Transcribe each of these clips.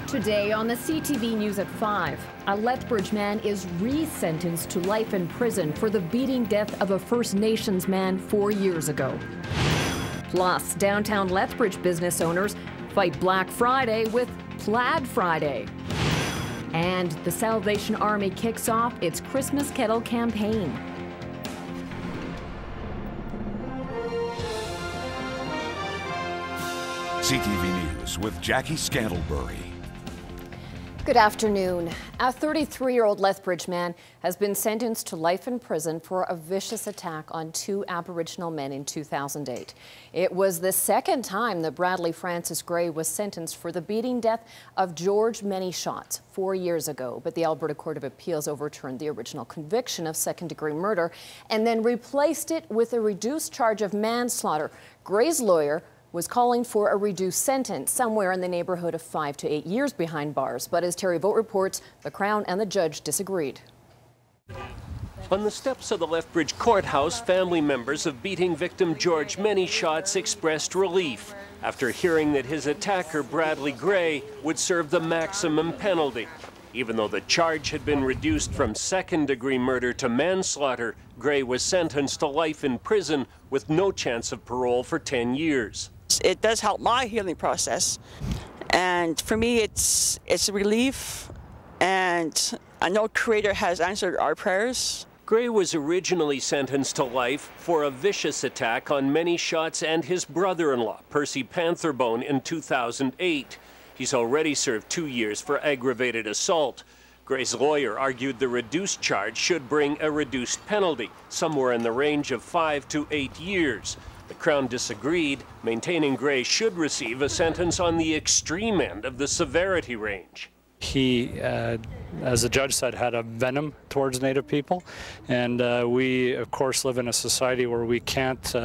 Today on the CTV News at 5, a Lethbridge man is re-sentenced to life in prison for the beating death of a First Nations man 4 years ago. Plus, downtown Lethbridge business owners fight Black Friday with Plaid Friday. And the Salvation Army kicks off its Christmas Kettle campaign. CTV News with Jackie Scantlebury. Good afternoon. A 33-year-old Lethbridge man has been sentenced to life in prison for a vicious attack on 2 Aboriginal men in 2008. It was the second time that Bradley Francis Gray was sentenced for the beating death of George Many Shots 4 years ago. But the Alberta Court of Appeals overturned the original conviction of second-degree murder and then replaced it with a reduced charge of manslaughter. Gray's lawyer was calling for a reduced sentence, somewhere in the neighborhood of 5 to 8 years behind bars. But as Terry Vogt reports, the Crown and the judge disagreed. On the steps of the Lethbridge courthouse, family members of beating victim George Many Shots expressed relief after hearing that his attacker, Bradley Gray, would serve the maximum penalty. Even though the charge had been reduced from second-degree murder to manslaughter, Gray was sentenced to life in prison with no chance of parole for 10 years. It does help my healing process, and for me it's a relief, and I know Creator has answered our prayers. Gray was originally sentenced to life for a vicious attack on Many Shots and his brother-in-law, Percy Pantherbone, in 2008. He's already served 2 years for aggravated assault. Gray's lawyer argued the reduced charge should bring a reduced penalty, somewhere in the range of 5 to 8 years. The Crown disagreed, maintaining Gray should receive a sentence on the extreme end of the severity range. He, as the judge said, had a venom towards Native people, and we, of course, live in a society where we can't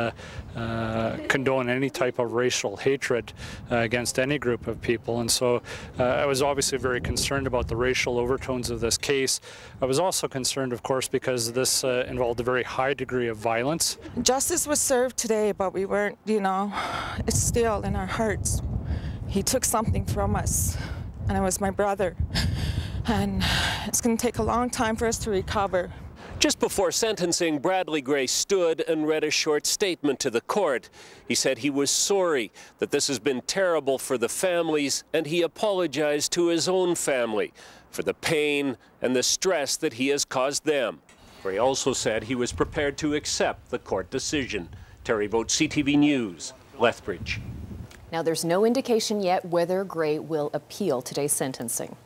condone any type of racial hatred against any group of people. And so I was obviously very concerned about the racial overtones of this case. I was also concerned, of course, because this involved a very high degree of violence. Justice was served today, but we weren't, it's still in our hearts. He took something from us. And it was my brother, and it's going to take a long time for us to recover. Just before sentencing, Bradley Gray stood and read a short statement to the court. He said he was sorry that this has been terrible for the families, and he apologized to his own family for the pain and the stress that he has caused them. Gray also said he was prepared to accept the court decision. Terry Vogt, CTV News, Lethbridge. Now, there's no indication yet whether Gray will appeal today's sentencing.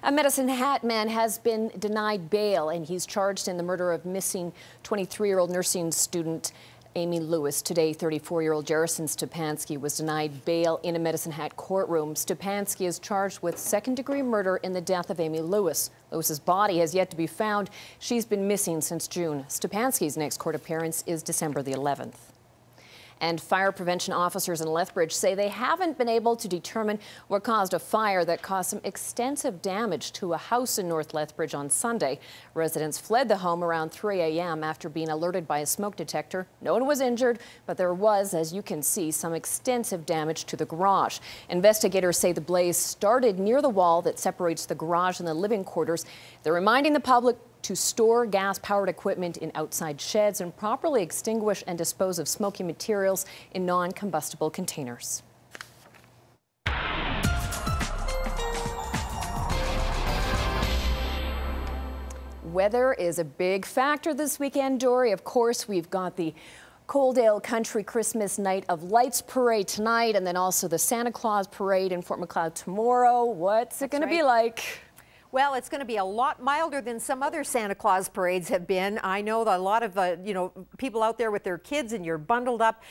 A Medicine Hat man has been denied bail, and he's charged in the murder of missing 23-year-old nursing student Amy Lewis. Today, 34-year-old Jarrison Stepansky was denied bail in a Medicine Hat courtroom. Stepansky is charged with second-degree murder in the death of Amy Lewis. Lewis's body has yet to be found. She's been missing since June. Stepansky's next court appearance is December the 11th. And fire prevention officers in Lethbridge say they haven't been able to determine what caused a fire that caused some extensive damage to a house in North Lethbridge on Sunday. Residents fled the home around 3 a.m. after being alerted by a smoke detector. No one was injured, but there was, as you can see, some extensive damage to the garage. Investigators say the blaze started near the wall that separates the garage and the living quarters. They're reminding the public to store gas-powered equipment in outside sheds and properly extinguish and dispose of smoky materials in non-combustible containers. Weather is a big factor this weekend, Dory. Of course, we've got the Coaldale Country Christmas Night of Lights Parade tonight, and then also the Santa Claus Parade in Fort Macleod tomorrow. What's it going to be like? Well, it's going to be a lot milder than some other Santa Claus parades have been. I know that a lot of, people out there with their kids, and you're bundled up,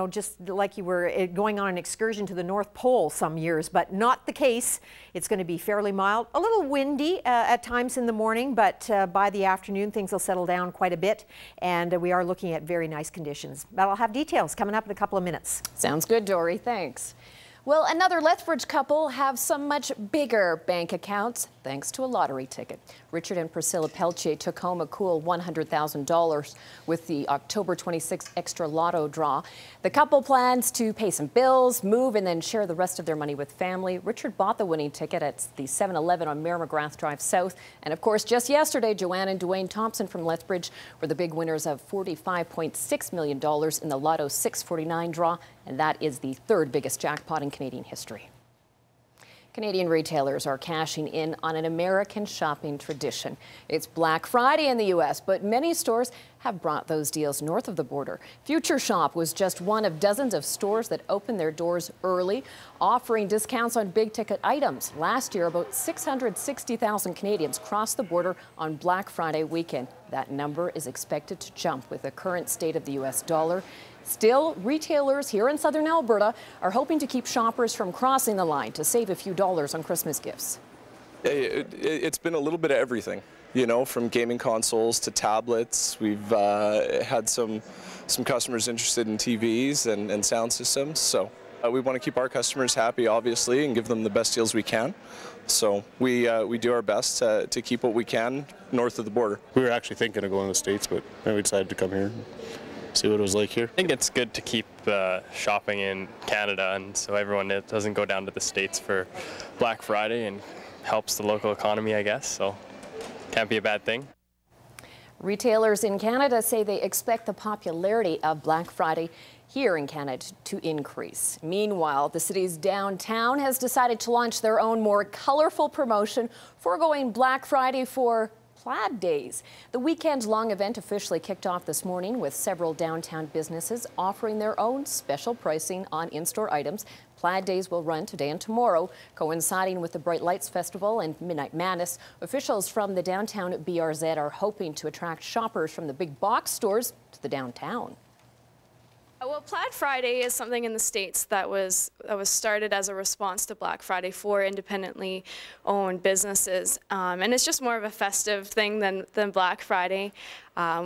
just like you were going on an excursion to the North Pole some years, but not the case. It's going to be fairly mild, a little windy at times in the morning, but by the afternoon, things will settle down quite a bit, and we are looking at very nice conditions. But I'll have details coming up in a couple of minutes. Sounds good, Dory. Thanks. Well, another Lethbridge couple have some much bigger bank accounts thanks to a lottery ticket. Richard and Priscilla Peltier took home a cool $100,000 with the October 26th extra lotto draw. The couple plans to pay some bills, move, and then share the rest of their money with family. Richard bought the winning ticket at the 7-Eleven on Mary McGrath Drive South. And of course, just yesterday, Joanne and Dwayne Thompson from Lethbridge were the big winners of $45.6 million in the Lotto 649 draw. And that is the third biggest jackpot in Canadian history. Canadian retailers are cashing in on an American shopping tradition. It's Black Friday in the U.S., but many stores have brought those deals north of the border. Future Shop was just one of dozens of stores that opened their doors early, offering discounts on big-ticket items. Last year, about 660,000 Canadians crossed the border on Black Friday weekend. That number is expected to jump with the current state of the U.S. dollar. Still, retailers here in southern Alberta are hoping to keep shoppers from crossing the line to save a few dollars on Christmas gifts. It's been a little bit of everything, you know, from gaming consoles to tablets. We've had some customers interested in TVs and sound systems. So we want to keep our customers happy, obviously, and give them the best deals we can. So we do our best to keep what we can north of the border. We were actually thinking of going to the States, but then we decided to come here. See what it was like here. I think it's good to keep shopping in Canada, and so everyone doesn't go down to the States for Black Friday, and helps the local economy, I guess, so can't be a bad thing. Retailers in Canada say they expect the popularity of Black Friday here in Canada to increase. Meanwhile, the city's downtown has decided to launch their own more colorful promotion, foregoing Black Friday for Plaid Days. The weekend-long event officially kicked off this morning with several downtown businesses offering their own special pricing on in-store items. Plaid Days will run today and tomorrow, coinciding with the Bright Lights Festival and Midnight Madness. Officials from the downtown BRZ are hoping to attract shoppers from the big box stores to the downtown. Well, Plaid Friday is something in the States that was started as a response to Black Friday for independently owned businesses. And it's just more of a festive thing than Black Friday.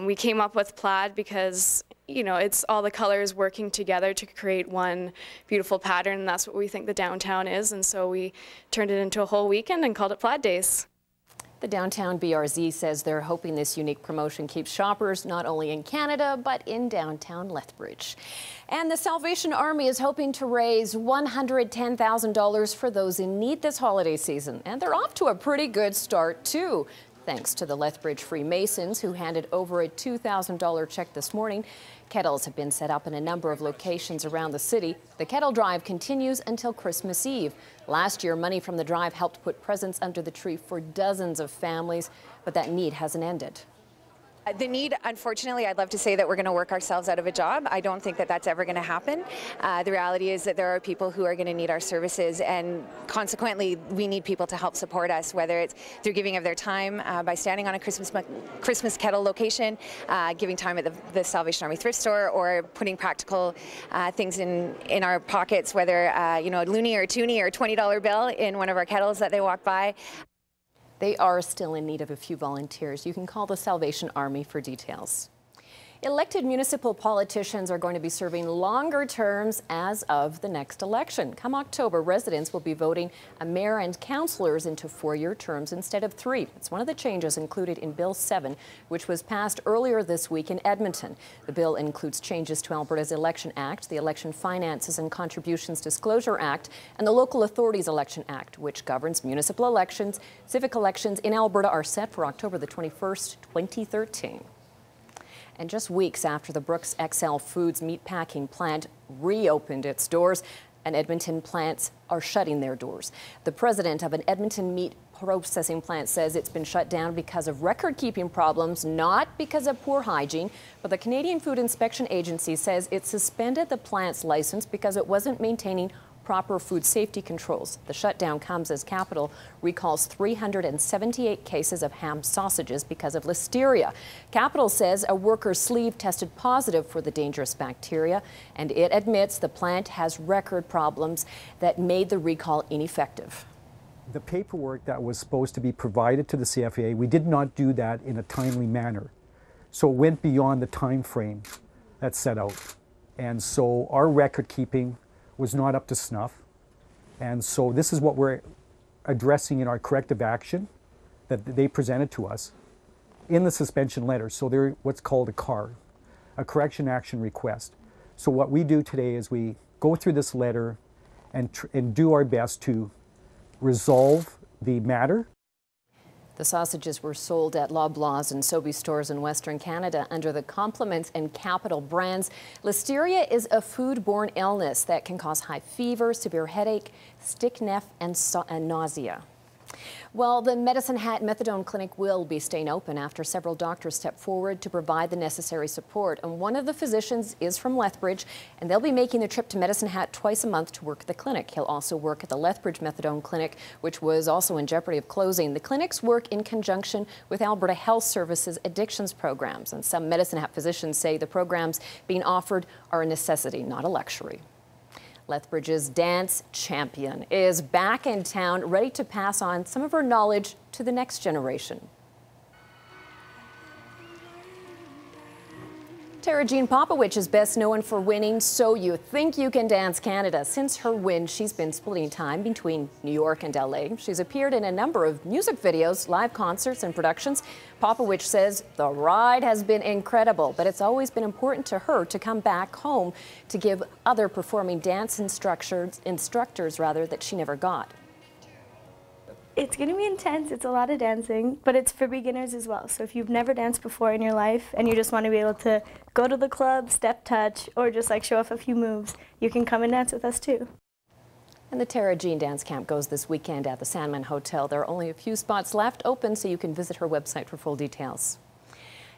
We came up with plaid because, you know, it's all the colors working together to create one beautiful pattern, and that's what we think the downtown is. And so we turned it into a whole weekend and called it Plaid Days. The downtown BRZ says they're hoping this unique promotion keeps shoppers not only in Canada, but in downtown Lethbridge. And the Salvation Army is hoping to raise $110,000 for those in need this holiday season. And they're off to a pretty good start, too. Thanks to the Lethbridge Freemasons, who handed over a $2,000 check this morning. Kettles have been set up in a number of locations around the city. The Kettle Drive continues until Christmas Eve. Last year, money from the drive helped put presents under the tree for dozens of families, but that need hasn't ended. The need, unfortunately, I'd love to say that we're going to work ourselves out of a job. I don't think that that's ever going to happen. The reality is that there are people who are going to need our services, and consequently, we need people to help support us, whether it's through giving of their time by standing on a Christmas kettle location, giving time at the Salvation Army thrift store, or putting practical things in our pockets, whether you know, a loonie or a toonie or a $20 bill in one of our kettles that they walk by. They are still in need of a few volunteers. You can call the Salvation Army for details. Elected municipal politicians are going to be serving longer terms as of the next election. Come October, residents will be voting a mayor and councillors into 4-year terms instead of 3. It's one of the changes included in Bill 7, which was passed earlier this week in Edmonton. The bill includes changes to Alberta's Election Act, the Election Finances and Contributions Disclosure Act, and the Local Authorities Election Act, which governs municipal elections. Civic elections in Alberta are set for October the 21st, 2013. And just weeks after the Brooks XL Foods meatpacking plant reopened its doors, and Edmonton plants are shutting their doors. The president of an Edmonton meat processing plant says it's been shut down because of record-keeping problems, not because of poor hygiene. But the Canadian Food Inspection Agency says it suspended the plant's license because it wasn't maintaining proper food safety controls. The shutdown comes as Capital recalls 378 cases of ham sausages because of listeria. Capital says a worker's sleeve tested positive for the dangerous bacteria, and it admits the plant has record problems that made the recall ineffective. The paperwork that was supposed to be provided to the CFA, we did not do that in a timely manner. So it went beyond the time frame that's set out. And so our record keeping was not up to snuff. And so this is what we're addressing in our corrective action that they presented to us in the suspension letter. So they're what's called a CAR, a correction action request. So what we do today is we go through this letter and do our best to resolve the matter. The sausages were sold at Loblaws and Sobeys stores in Western Canada under the Compliments and Capital brands. Listeria is a foodborne illness that can cause high fever, severe headache, stiff neck, and nausea. Well, the Medicine Hat Methadone Clinic will be staying open after several doctors stepped forward to provide the necessary support. And one of the physicians is from Lethbridge, and they'll be making the trip to Medicine Hat twice a month to work at the clinic. He'll also work at the Lethbridge Methadone Clinic, which was also in jeopardy of closing. The clinics work in conjunction with Alberta Health Services addictions programs, and some Medicine Hat physicians say the programs being offered are a necessity, not a luxury. Lethbridge's dance champion is back in town, ready to pass on some of her knowledge to the next generation. Tara-Jean Popowich is best known for winning So You Think You Can Dance Canada. Since her win, she's been splitting time between New York and LA. She's appeared in a number of music videos, live concerts, and productions. Popowich says the ride has been incredible, but it's always been important to her to come back home to give other performing dance instructors that she never got. It's going to be intense. It's a lot of dancing, but it's for beginners as well. So if you've never danced before in your life and you just want to be able to go to the club, step touch, or just like show off a few moves, you can come and dance with us too. And the Tara-Jean Dance Camp goes this weekend at the Sandman Hotel. There are only a few spots left open, so you can visit her website for full details.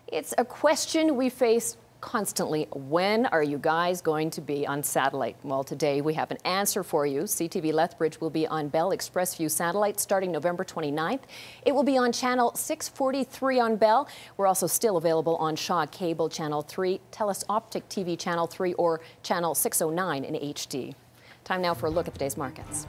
It's a question we face constantly. When are you guys going to be on satellite? Well, today we have an answer for you. CTV Lethbridge will be on Bell Expressview satellite starting November 29th. It will be on channel 643 on Bell. We're also still available on Shaw Cable Channel 3, TELUS Optic TV Channel 3, or Channel 609 in HD. Time now for a look at today's markets.